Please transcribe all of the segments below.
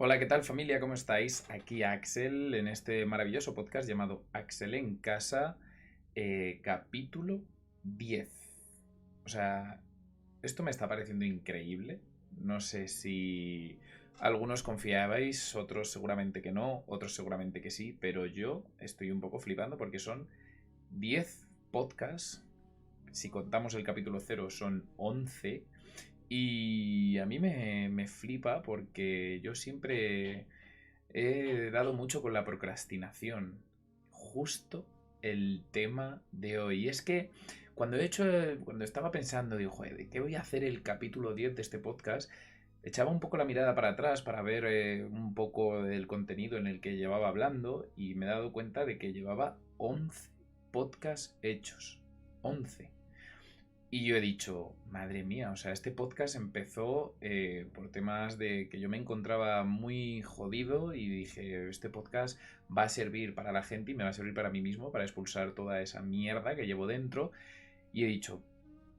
Hola, ¿qué tal familia? ¿Cómo estáis? Aquí Axel en este maravilloso podcast llamado Axel en Casa, capítulo 10. O sea, esto me está pareciendo increíble. No sé si algunos confiabais, otros seguramente que no, otros seguramente que sí, pero yo estoy un poco flipando porque son 10 podcasts. Si contamos el capítulo cero son 11. Y a mí me flipa porque yo siempre he dado mucho con la procrastinación. Justo el tema de hoy. Y es que cuando estaba pensando, digo, joder, ¿de qué voy a hacer el capítulo 10 de este podcast? Echaba un poco la mirada para atrás para ver un poco del contenido en el que llevaba hablando y me he dado cuenta de que llevaba 11 podcasts hechos. 11. Y yo he dicho, madre mía, o sea, este podcast empezó por temas de que yo me encontraba muy jodido y dije, este podcast va a servir para la gente y me va a servir para mí mismo, para expulsar toda esa mierda que llevo dentro. Y he dicho,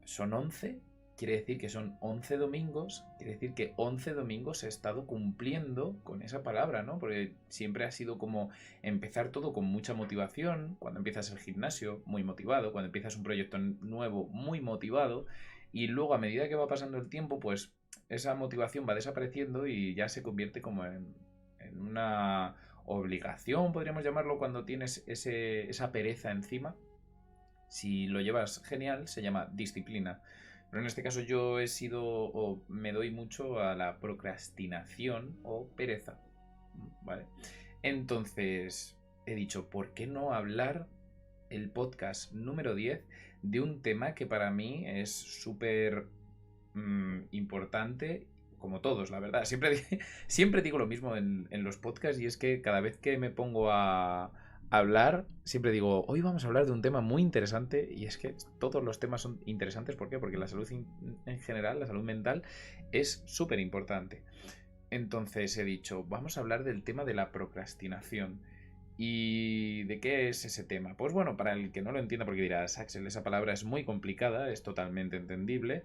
son 11, quiere decir que son 11 domingos, quiere decir que 11 domingos he estado cumpliendo con esa palabra, ¿no? Porque siempre ha sido como empezar todo con mucha motivación, cuando empiezas el gimnasio, muy motivado, cuando empiezas un proyecto nuevo, muy motivado, y luego a medida que va pasando el tiempo, pues esa motivación va desapareciendo y ya se convierte como en una obligación, podríamos llamarlo, cuando tienes esa pereza encima. Si lo llevas genial, se llama disciplina. Pero en este caso yo he sido o me doy mucho a la procrastinación o pereza. ¿Vale? Entonces he dicho, ¿por qué no hablar el podcast número 10 de un tema que para mí es súper importante, como todos, la verdad? Siempre digo lo mismo en los podcasts y es que cada vez que me pongo a hablar, siempre digo, hoy vamos a hablar de un tema muy interesante y es que todos los temas son interesantes. ¿Por qué? Porque la salud en general, la salud mental, es súper importante. Entonces he dicho, vamos a hablar del tema de la procrastinación. ¿Y de qué es ese tema? Pues bueno, para el que no lo entienda, porque dirás, Axel, esa palabra es muy complicada, es totalmente entendible.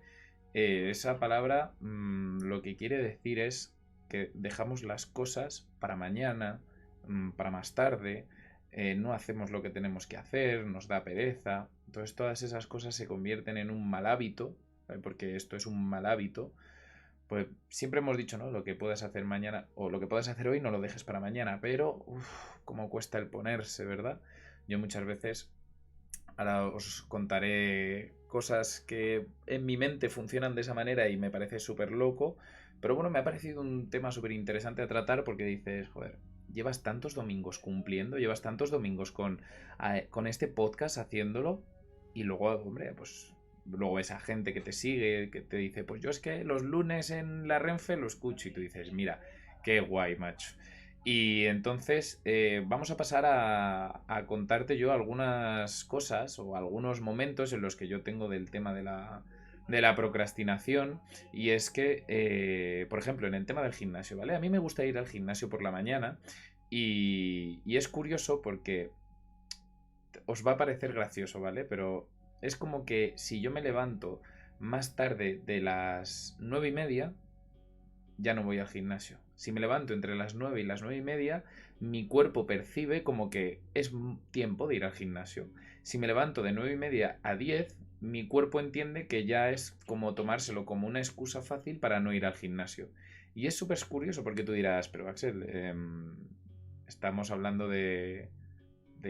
Esa palabra lo que quiere decir es que dejamos las cosas para mañana, para más tarde, no hacemos lo que tenemos que hacer, nos da pereza. Entonces todas esas cosas se convierten en un mal hábito, ¿vale? Porque esto es un mal hábito. Pues siempre hemos dicho, ¿no? Lo que puedas hacer mañana o lo que puedas hacer hoy no lo dejes para mañana, pero cómo cuesta el ponerse, ¿verdad? Yo muchas veces, ahora os contaré cosas que en mi mente funcionan de esa manera y me parece súper loco, pero bueno, me ha parecido un tema súper interesante a tratar porque dices, joder, llevas tantos domingos cumpliendo, llevas tantos domingos con este podcast haciéndolo y luego, hombre, pues luego ves a gente que te sigue, que te dice, pues yo es que los lunes en la Renfe lo escucho y tú dices, mira, qué guay, macho. Y entonces vamos a pasar a contarte yo algunas cosas o algunos momentos en los que yo tengo del tema de la procrastinación. Y es que, por ejemplo, en el tema del gimnasio, ¿vale? A mí me gusta ir al gimnasio por la mañana y es curioso porque os va a parecer gracioso, ¿vale? Pero es como que si yo me levanto más tarde de las 9:30, ya no voy al gimnasio. Si me levanto entre las 9 y las 9:30, mi cuerpo percibe como que es tiempo de ir al gimnasio. Si me levanto de 9:30 a 10, mi cuerpo entiende que ya es como tomárselo como una excusa fácil para no ir al gimnasio. Y es súper curioso porque tú dirás, pero Axel, estamos hablando de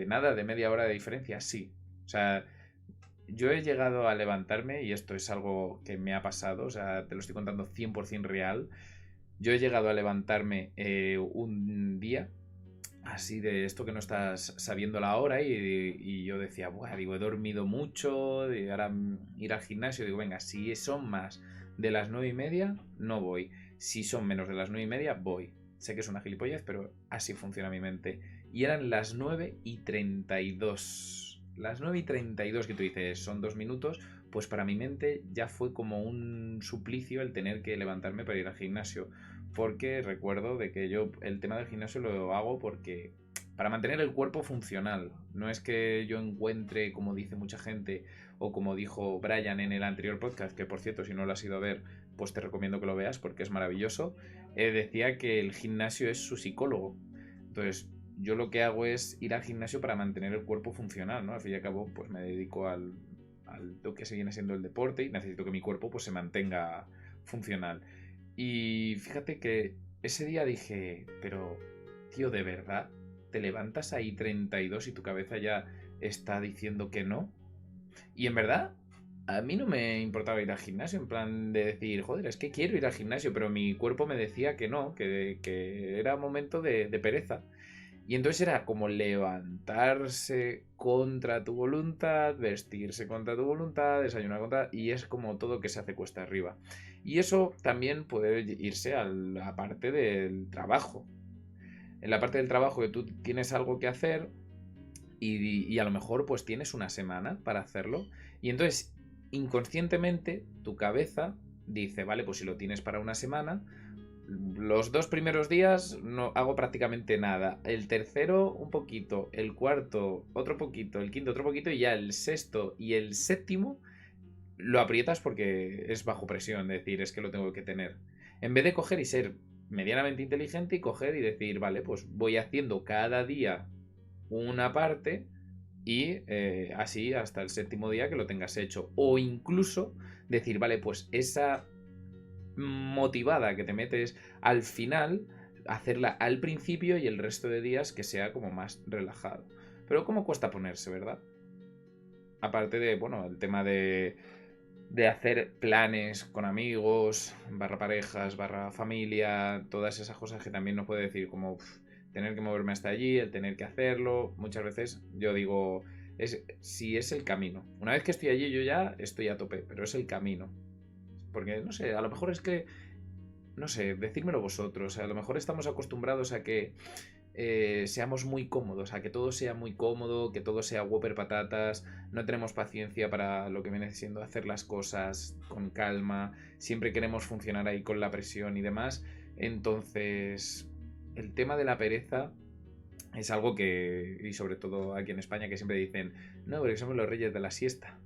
nada, de media hora de diferencia. Sí. O sea, yo he llegado a levantarme, y esto es algo que me ha pasado, o sea, te lo estoy contando 100% real. Yo he llegado a levantarme un día, así de esto que no estás sabiendo la hora, y yo decía, buah, digo, he dormido mucho, y ahora ir al gimnasio, digo, venga, si son más de las 9:30, no voy. Si son menos de las 9:30, voy. Sé que es una gilipollez, pero así funciona mi mente. Y eran las 9:32. Las 9:32 que tú dices, son 2 minutos, pues para mi mente ya fue como un suplicio el tener que levantarme para ir al gimnasio, porque recuerdo de que yo el tema del gimnasio lo hago porque para mantener el cuerpo funcional. No es que yo encuentre, como dice mucha gente, o como dijo Brian en el anterior podcast, que por cierto, si no lo has ido a ver, pues te recomiendo que lo veas porque es maravilloso. decía que el gimnasio es su psicólogo. Entonces, yo lo que hago es ir al gimnasio para mantener el cuerpo funcional, ¿no? Al fin y al cabo, pues me dedico al lo que se viene siendo el deporte y necesito que mi cuerpo pues se mantenga funcional. Y fíjate que ese día dije, pero, tío, ¿de verdad? ¿Te levantas ahí 32 y tu cabeza ya está diciendo que no? Y en verdad, a mí no me importaba ir al gimnasio, en plan de decir, joder, es que quiero ir al gimnasio, pero mi cuerpo me decía que no, que era momento de pereza. Y entonces era como levantarse contra tu voluntad, vestirse contra tu voluntad, desayunar contra... Y es como todo que se hace cuesta arriba. Y eso también puede irse a la parte del trabajo. En la parte del trabajo que tú tienes algo que hacer y a lo mejor pues tienes una semana para hacerlo. Y entonces inconscientemente tu cabeza dice, vale, pues si lo tienes para una semana, los 2 primeros días no hago prácticamente nada. El tercero, un poquito. El cuarto, otro poquito. El quinto, otro poquito. Y ya el sexto y el séptimo lo aprietas porque es bajo presión. Decir, es que lo tengo que tener. En vez de coger y ser medianamente inteligente y coger y decir, vale, pues voy haciendo cada día una parte y así hasta el séptimo día que lo tengas hecho. O incluso decir, vale, pues esa motivada que te metes al final, hacerla al principio y el resto de días que sea como más relajado. Pero cómo cuesta ponerse, ¿verdad? Aparte de, bueno, el tema de hacer planes con amigos, barra parejas, barra familia, todas esas cosas que también nos puede decir como tener que moverme hasta allí, el tener que hacerlo. Muchas veces yo digo, si es el camino. Una vez que estoy allí yo ya estoy a tope, pero es el camino. Porque, no sé, a lo mejor es que no sé, decírmelo vosotros. A lo mejor estamos acostumbrados a que seamos muy cómodos, a que todo sea muy cómodo, que todo sea whopper patatas. No tenemos paciencia para lo que viene siendo hacer las cosas con calma. Siempre queremos funcionar ahí con la presión y demás. Entonces, el tema de la pereza es algo que, y sobre todo aquí en España, que siempre dicen, no, porque somos los reyes de la siesta.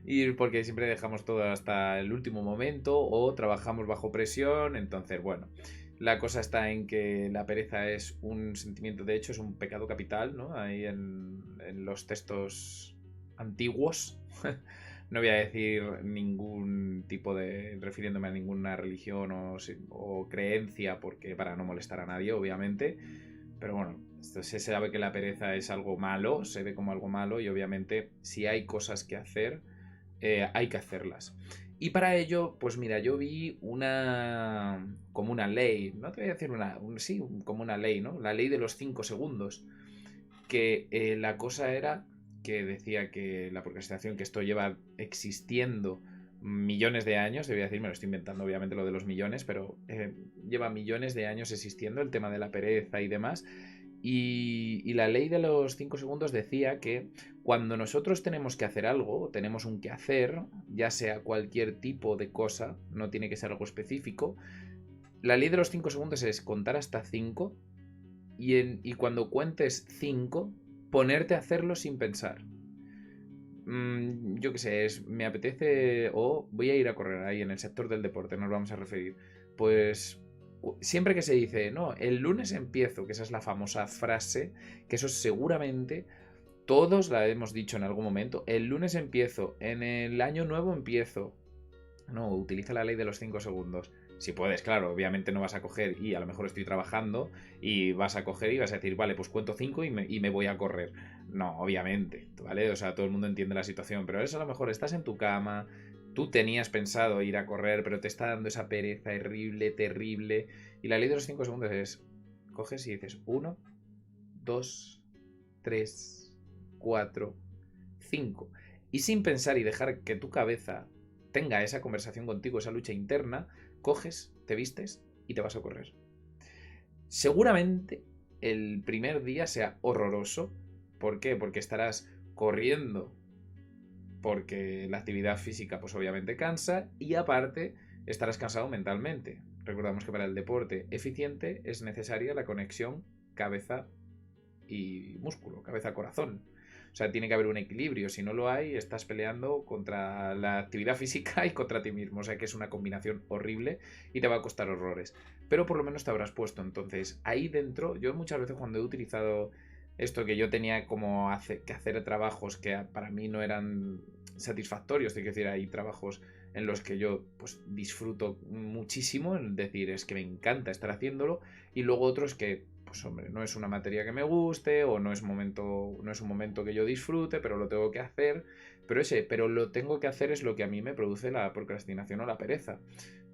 Y porque siempre dejamos todo hasta el último momento o trabajamos bajo presión. Entonces, bueno, la cosa está en que la pereza es un sentimiento, de hecho, es un pecado capital, ¿no? Ahí en los textos antiguos. No voy a decir ningún tipo de, refiriéndome a ninguna religión o creencia, porque para no molestar a nadie, obviamente. Pero bueno, esto se sabe que la pereza es algo malo, se ve como algo malo y obviamente si hay cosas que hacer, hay que hacerlas. Y para ello, pues mira, yo vi como una ley, no te voy a decir sí, como una ley, ¿no? La ley de los 5 segundos, que la cosa era que decía que la procrastinación, que esto lleva existiendo millones de años, debía decir, me lo estoy inventando obviamente lo de los millones, pero lleva millones de años existiendo el tema de la pereza y demás. Y la ley de los 5 segundos decía que cuando nosotros tenemos que hacer algo, tenemos un que hacer, ya sea cualquier tipo de cosa, no tiene que ser algo específico, la ley de los 5 segundos es contar hasta 5 y cuando cuentes 5, ponerte a hacerlo sin pensar. Yo qué sé, me apetece o voy a ir a correr ahí en el sector del deporte, nos vamos a referir. Pues siempre que se dice, no, el lunes empiezo, que esa es la famosa frase, que eso seguramente todos la hemos dicho en algún momento, el lunes empiezo, en el año nuevo empiezo. No, utiliza la ley de los 5 segundos. Si puedes, claro, obviamente no vas a coger y a lo mejor estoy trabajando y vas a coger y vas a decir, vale, pues cuento 5 y me voy a correr. No, obviamente, ¿vale? O sea, todo el mundo entiende la situación, pero eso a lo mejor estás en tu cama, tú tenías pensado ir a correr, pero te está dando esa pereza terrible, terrible. Y la ley de los 5 segundos es, coges y dices 1, 2, 3, 4, 5. Y sin pensar y dejar que tu cabeza tenga esa conversación contigo, esa lucha interna, coges, te vistes y te vas a correr. Seguramente el primer día sea horroroso. ¿Por qué? Porque estarás corriendo, porque la actividad física pues obviamente cansa y aparte estarás cansado mentalmente. Recordamos que para el deporte eficiente es necesaria la conexión cabeza y músculo, cabeza-corazón. O sea, tiene que haber un equilibrio. Si no lo hay, estás peleando contra la actividad física y contra ti mismo. O sea, que es una combinación horrible y te va a costar horrores. Pero por lo menos te habrás puesto. Entonces, ahí dentro, yo muchas veces cuando he utilizado esto que yo tenía como que hacer trabajos que para mí no eran satisfactorios, es decir, hay trabajos en los que yo pues disfruto muchísimo, es decir, es que me encanta estar haciéndolo, y luego otros que pues hombre, no es una materia que me guste o no es un momento que yo disfrute, pero lo tengo que hacer, pero lo tengo que hacer es lo que a mí me produce la procrastinación o la pereza.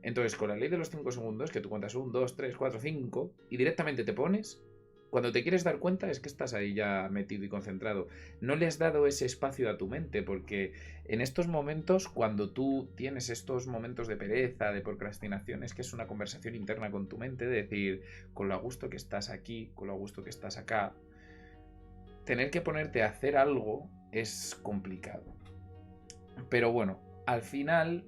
Entonces, con la ley de los 5 segundos, que tú cuentas 1, 2, 3, 4, 5 y directamente te pones, cuando te quieres dar cuenta es que estás ahí ya metido y concentrado. No le has dado ese espacio a tu mente, porque en estos momentos, cuando tú tienes estos momentos de pereza, de procrastinación, es que es una conversación interna con tu mente, de decir, con lo a gusto que estás aquí, con lo a gusto que estás acá, tener que ponerte a hacer algo es complicado. Pero bueno, al final,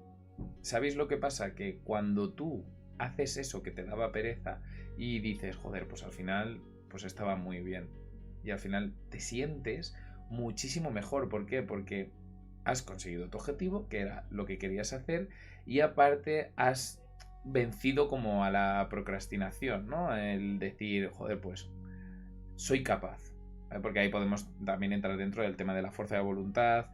¿sabéis lo que pasa? Que cuando tú haces eso que te daba pereza y dices, joder, pues al final pues estaba muy bien. Y al final te sientes muchísimo mejor. ¿Por qué? Porque has conseguido tu objetivo, que era lo que querías hacer, y aparte has vencido como a la procrastinación, ¿no? El decir, joder, pues soy capaz. Porque ahí podemos también entrar dentro del tema de la fuerza de voluntad.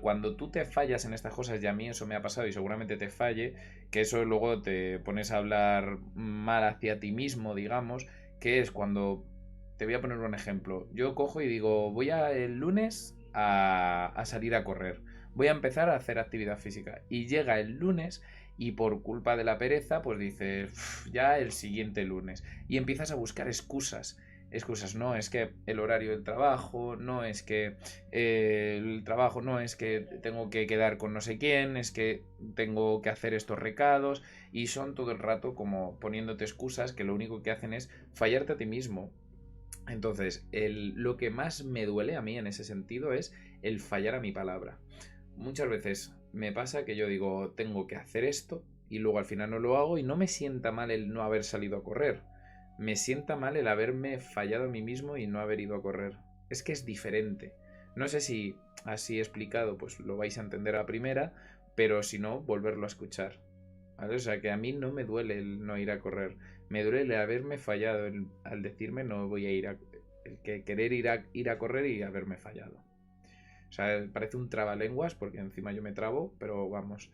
Cuando tú te fallas en estas cosas, y a mí eso me ha pasado y seguramente te falle, que eso luego te pones a hablar mal hacia ti mismo, digamos, que es cuando, te voy a poner un ejemplo, yo cojo y digo, voy el lunes a salir a correr, voy a empezar a hacer actividad física, y llega el lunes y por culpa de la pereza, pues dices, ya el siguiente lunes, y empiezas a buscar excusas, no es que el horario del trabajo, no es que el trabajo, no es que tengo que quedar con no sé quién, es que tengo que hacer estos recados, y son todo el rato como poniéndote excusas que lo único que hacen es fallarte a ti mismo. Entonces, lo que más me duele a mí en ese sentido es el fallar a mi palabra. Muchas veces me pasa que yo digo, tengo que hacer esto, y luego al final no lo hago, y no me sienta mal el no haber salido a correr. Me sienta mal el haberme fallado a mí mismo y no haber ido a correr. Es que es diferente. No sé si así explicado pues lo vais a entender a la primera, pero si no, volverlo a escuchar. ¿Vale? O sea que a mí no me duele el no ir a correr. Me duele el haberme fallado, al decirme no voy a ir a... El que querer ir a correr y haberme fallado. O sea, parece un trabalenguas porque encima yo me trabo, pero vamos.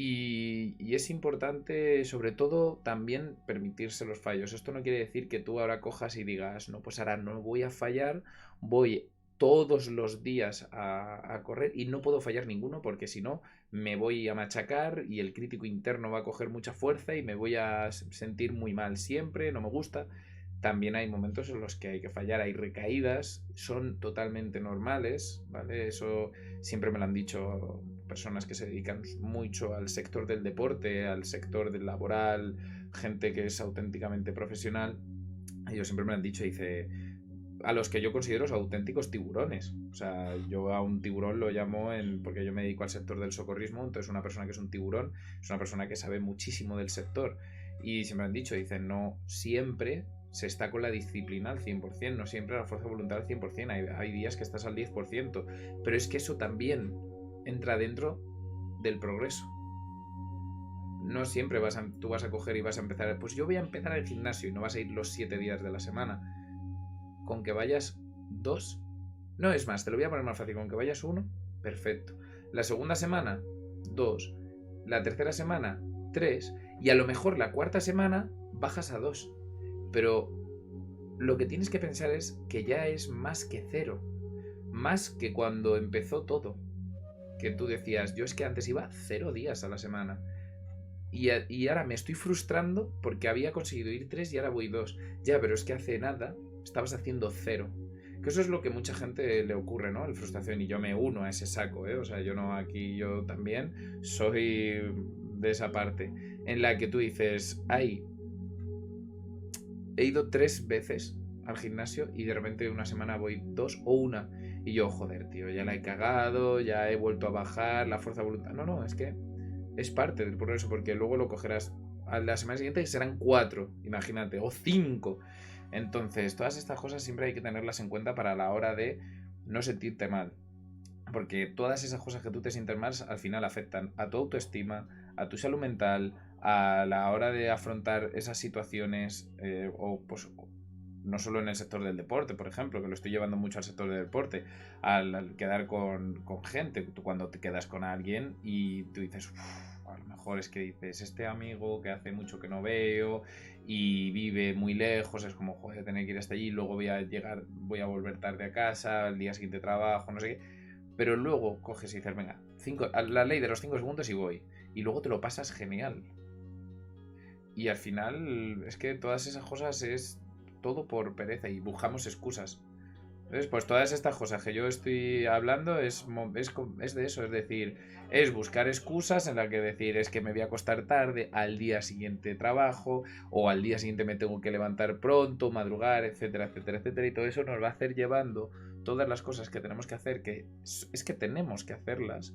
Y es importante, sobre todo, también permitirse los fallos. Esto no quiere decir que tú ahora cojas y digas, no, pues ahora no voy a fallar, voy todos los días a correr y no puedo fallar ninguno porque si no me voy a machacar y el crítico interno va a coger mucha fuerza y me voy a sentir muy mal siempre, no me gusta. También hay momentos en los que hay que fallar, hay recaídas, son totalmente normales, ¿vale? Eso siempre me lo han dicho personas que se dedican mucho al sector del deporte, al sector del laboral, gente que es auténticamente profesional. Ellos siempre me han dicho, dice, a los que yo considero los auténticos tiburones. O sea, yo a un tiburón lo llamo porque yo me dedico al sector del socorrismo, entonces una persona que es un tiburón es una persona que sabe muchísimo del sector. Y siempre me han dicho, dicen, no siempre se está con la disciplina al 100%, no siempre la fuerza de voluntad al 100%, hay días que estás al 10%, pero es que eso también entra dentro del progreso. No siempre tú vas a coger y vas a empezar, pues yo voy a empezar el gimnasio y no vas a ir los 7 días de la semana. Con que vayas 2, no es más, te lo voy a poner más fácil, con que vayas 1, perfecto. La segunda semana, 2. La tercera semana, 3. Y a lo mejor la cuarta semana bajas a 2. Pero lo que tienes que pensar es que ya es más que 0. Más que cuando empezó todo. Que tú decías, yo es que antes iba 0 días a la semana. Y ahora me estoy frustrando porque había conseguido ir 3 y ahora voy 2. Ya, pero es que hace nada estabas haciendo 0. Que eso es lo que mucha gente le ocurre, ¿no? La frustración. Y yo me uno a ese saco, ¿eh? O sea, yo no, aquí yo también soy de esa parte. En la que tú dices, ay, he ido 3 veces al gimnasio y de repente una semana voy 2 o 1. Y yo, joder, tío, ya la he cagado, ya he vuelto a bajar, la fuerza de voluntad. No, es que es parte del progreso porque luego lo cogerás a la semana siguiente y serán 4, imagínate, o 5. Entonces, todas estas cosas siempre hay que tenerlas en cuenta para la hora de no sentirte mal. Porque todas esas cosas que tú te sientes mal al final afectan a tu autoestima, a tu salud mental, a la hora de afrontar esas situaciones, o pues no solo en el sector del deporte, por ejemplo, que lo estoy llevando mucho al sector del deporte, al quedar con gente. Tú cuando te quedas con alguien y tú dices, a lo mejor es que dices, este amigo que hace mucho que no veo y vive muy lejos, es como, joder, tener que ir hasta allí, luego voy a volver tarde a casa, al día siguiente trabajo, no sé qué. Pero luego coges y dices, venga, la ley de los 5 segundos y voy. Y luego te lo pasas genial. Y al final es que todas esas cosas es todo por pereza y buscamos excusas. Entonces, pues todas estas cosas que yo estoy hablando es de eso, es decir, es buscar excusas en las que decir es que me voy a acostar tarde, al día siguiente trabajo, o al día siguiente me tengo que levantar pronto, madrugar, etcétera, etcétera, etcétera, y todo eso nos va a hacer llevando todas las cosas que tenemos que hacer, que es que tenemos que hacerlas,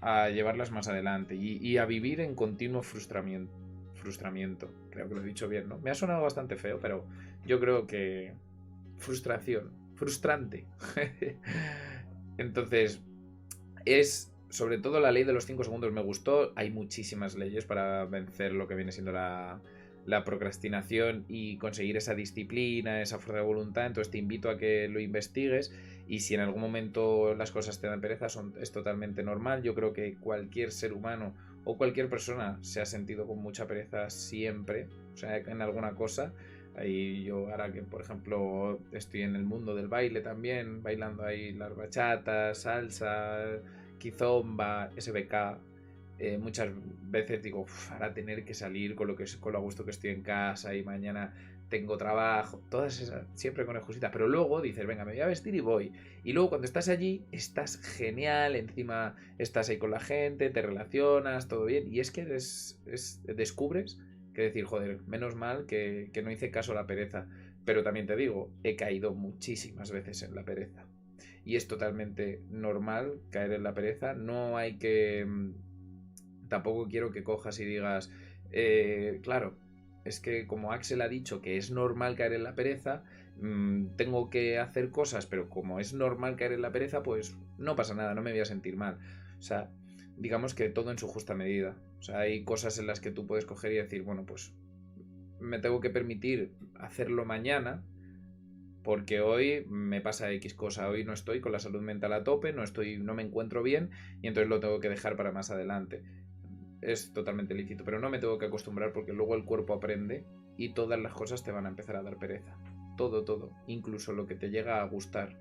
a llevarlas más adelante y a vivir en continuo frustramiento. Creo que lo he dicho bien, ¿no? Me ha sonado bastante feo, pero yo creo que frustración, frustrante. Entonces, es sobre todo la ley de los 5 segundos me gustó. Hay muchísimas leyes para vencer lo que viene siendo la procrastinación y conseguir esa disciplina, esa fuerza de voluntad. Entonces te invito a que lo investigues y si en algún momento las cosas te dan pereza, es totalmente normal. Yo creo que cualquier ser humano o cualquier persona se ha sentido con mucha pereza siempre, o sea, en alguna cosa. Ahí yo ahora que por ejemplo estoy en el mundo del baile también, bailando ahí las bachatas, salsa, kizomba, SBK, muchas veces digo, ahora tener que salir con lo a gusto que estoy en casa y mañana tengo trabajo, todas esas, siempre con excusita, pero luego dices, venga, me voy a vestir y voy. Y luego cuando estás allí, estás genial, encima estás ahí con la gente, te relacionas, todo bien, y es que descubres que decir, joder, menos mal que no hice caso a la pereza. Pero también te digo, he caído muchísimas veces en la pereza. Y es totalmente normal caer en la pereza. No hay que... Tampoco quiero que cojas y digas, claro, es que como Axel ha dicho que es normal caer en la pereza, tengo que hacer cosas, pero como es normal caer en la pereza, pues no pasa nada, no me voy a sentir mal. O sea, digamos que todo en su justa medida. O sea, hay cosas en las que tú puedes coger y decir, bueno, pues me tengo que permitir hacerlo mañana porque hoy me pasa X cosa, hoy no estoy con la salud mental a tope, no me encuentro bien y entonces lo tengo que dejar para más adelante. Es totalmente lícito, pero no me tengo que acostumbrar porque luego el cuerpo aprende y todas las cosas te van a empezar a dar pereza. Todo, todo, incluso lo que te llega a gustar,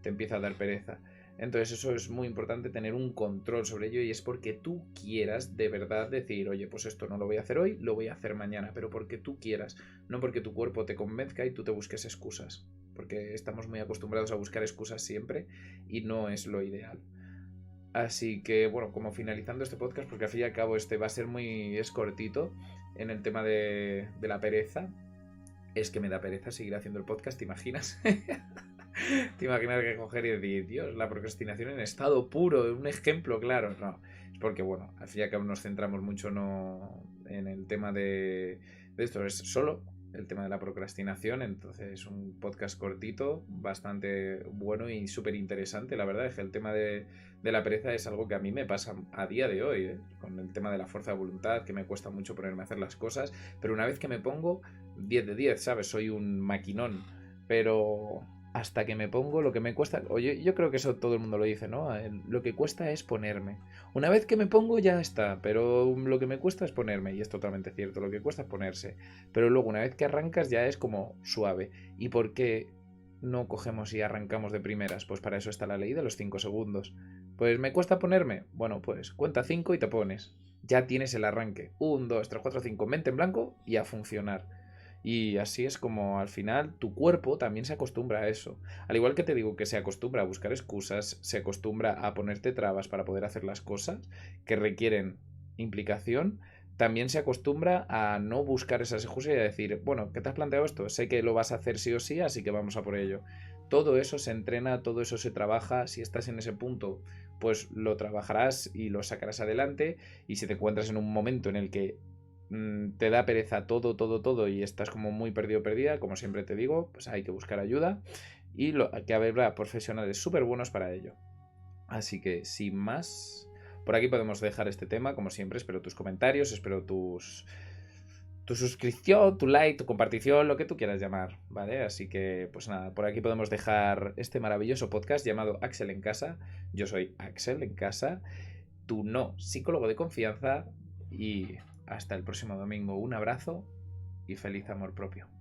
te empieza a dar pereza. Entonces eso es muy importante, tener un control sobre ello y es porque tú quieras de verdad decir, oye, pues esto no lo voy a hacer hoy, lo voy a hacer mañana, pero porque tú quieras, no porque tu cuerpo te convenzca y tú te busques excusas, porque estamos muy acostumbrados a buscar excusas siempre y no es lo ideal. Así que, bueno, como finalizando este podcast, porque al fin y al cabo este va a ser es cortito en el tema de la pereza. Es que me da pereza seguir haciendo el podcast, ¿te imaginas? ¿Te imaginas que coger y decir, Dios, la procrastinación en estado puro, un ejemplo claro? No, es porque, bueno, al fin y al cabo nos centramos mucho no en el tema de esto, es solo el tema de la procrastinación, entonces un podcast cortito, bastante bueno y súper interesante, la verdad es que el tema de la pereza es algo que a mí me pasa a día de hoy, ¿eh? Con el tema de la fuerza de voluntad, que me cuesta mucho ponerme a hacer las cosas, pero una vez que me pongo, 10 de 10, ¿sabes? Soy un maquinón, pero hasta que me pongo, lo que me cuesta, oye, yo creo que eso todo el mundo lo dice, ¿no? Lo que cuesta es ponerme. Una vez que me pongo ya está, pero lo que me cuesta es ponerme, y es totalmente cierto, lo que cuesta es ponerse. Pero luego una vez que arrancas ya es como suave. ¿Y por qué no cogemos y arrancamos de primeras? Pues para eso está la ley de los 5 segundos. Pues me cuesta ponerme, bueno, pues cuenta 5 y te pones. Ya tienes el arranque. 1, 2, 3, 4, 5, mente en blanco y a funcionar. Y así es como al final tu cuerpo también se acostumbra a eso. Al igual que te digo que se acostumbra a buscar excusas, se acostumbra a ponerte trabas para poder hacer las cosas que requieren implicación, también se acostumbra a no buscar esas excusas y a decir, bueno, ¿qué te has planteado esto? Sé que lo vas a hacer sí o sí, así que vamos a por ello. Todo eso se entrena, todo eso se trabaja. Si estás en ese punto, pues lo trabajarás y lo sacarás adelante. Y si te encuentras en un momento en el que te da pereza todo, todo, todo y estás como muy perdido, perdida, como siempre te digo, pues hay que buscar ayuda y que habrá profesionales súper buenos para ello. Así que, sin más, por aquí podemos dejar este tema, como siempre. Espero tus comentarios, espero tu suscripción, tu like, tu compartición, lo que tú quieras llamar, ¿vale? Así que, pues nada, por aquí podemos dejar este maravilloso podcast llamado Axel en Casa. Yo soy Axel en Casa, tu no psicólogo de confianza, y hasta el próximo domingo. Un abrazo y feliz amor propio.